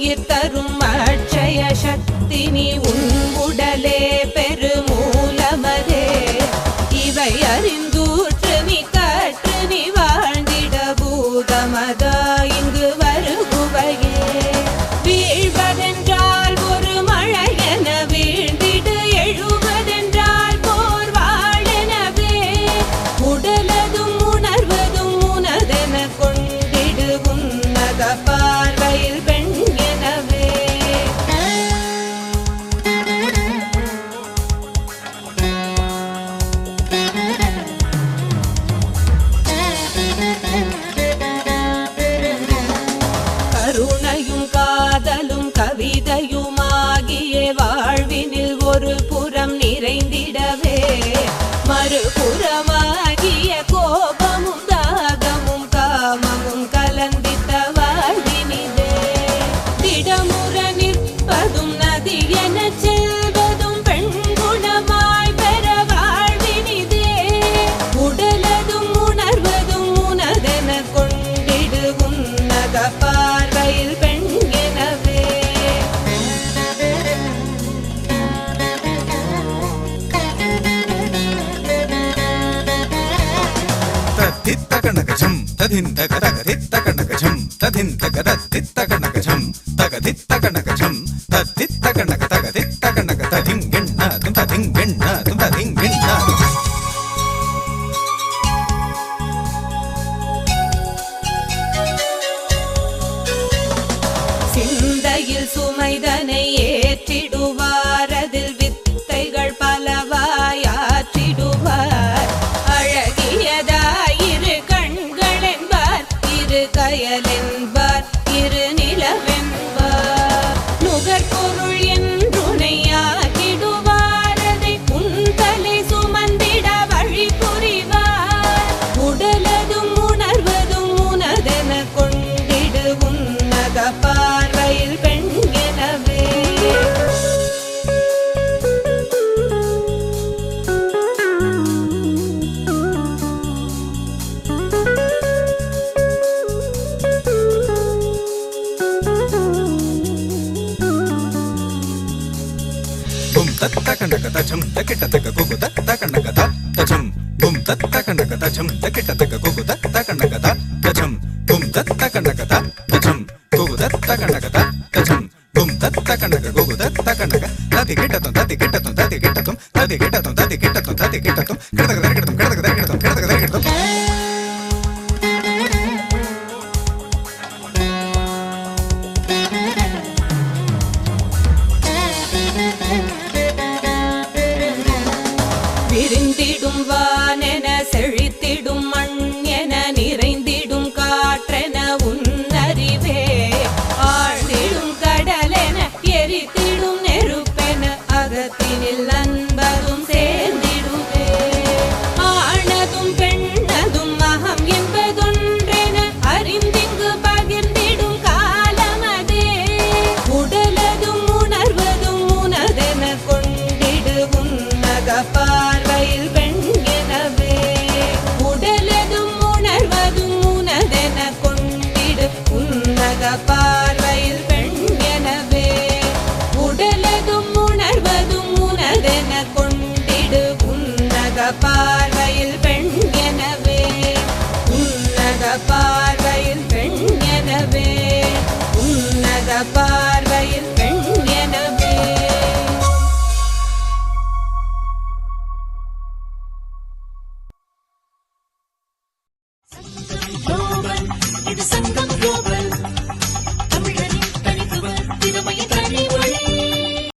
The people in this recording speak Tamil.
உயிர் தரும் அட்சய சக்தி நீ உன் உடலே பெருமூலமதே இவை அறிந்தூற்று நீ கற்று நீ வாழ்ந்திட பூதமதா இங்கு வருகுவையே வீழ்வதென்றால் ஒரு மழையென வீழ்ந்திடு எழுவதென்றால் போர் வாழெனவே உடலதும் உணர்வதும் உனதென கொண்டிடு உன்னத பார்வையில் பெண் எனவே கருணையும் காதலும் கவிதையுமாகிய வாழ்வினில் ஒரு புறம் நிறைந்திடவே மறுபுறமாகிய கோபமும் தாகமும் காமமும் கலந்திட்ட வாழ்வினிதே திடமுற நிற்பதும் நதி என செல்வதும் பெண் குணமாய் பெற வாழ்வினிதே உடலதும் உணர்வதும் உனதென கொண்டிடு உன்னத பார்வையில் பெண் எனவே தத்தித்தகனகஜம் ததிந்தகதகதித்தகனகஜம் ததிந்தகதத்தித்தகனகஜம் தகதித்தகனகஜம் தத்தித்தகனகதகதித்தகனக ததிங்கெண்ணாதும் ததிங்கெண்ணாதும் ததிங்கெண்ணாதும் சிந்தையில் சுமைதனை ஏற்றிடுவார் அதில் வித்தைகள் பலவாயாற்றிடுவார் அழகியதாயிரு கண்கள் என்பார் இரு கயல் என்பார் இரு நிலவென்பார் நுகர்பொருள் என்றுணையாகிடுவார் அதை உந்தலை சுமந்திட வழி புரிவார் உடலதும் உணர்வதும் உனதென கொண்டிடு உன்னத பார்வையில் பெண் எனவே bum tattakanakatacham takittataka kukutattakanagatha tacham bum tattakanakatacham takittataka kukutattakanagatha tacham bum tattakanakatha tacham kukutattakanagatha tacham bum tattakanaka kukutattakanaga tati kittattum tati kittattum tati kittattum tati kittattum tati kittattum tati kittattum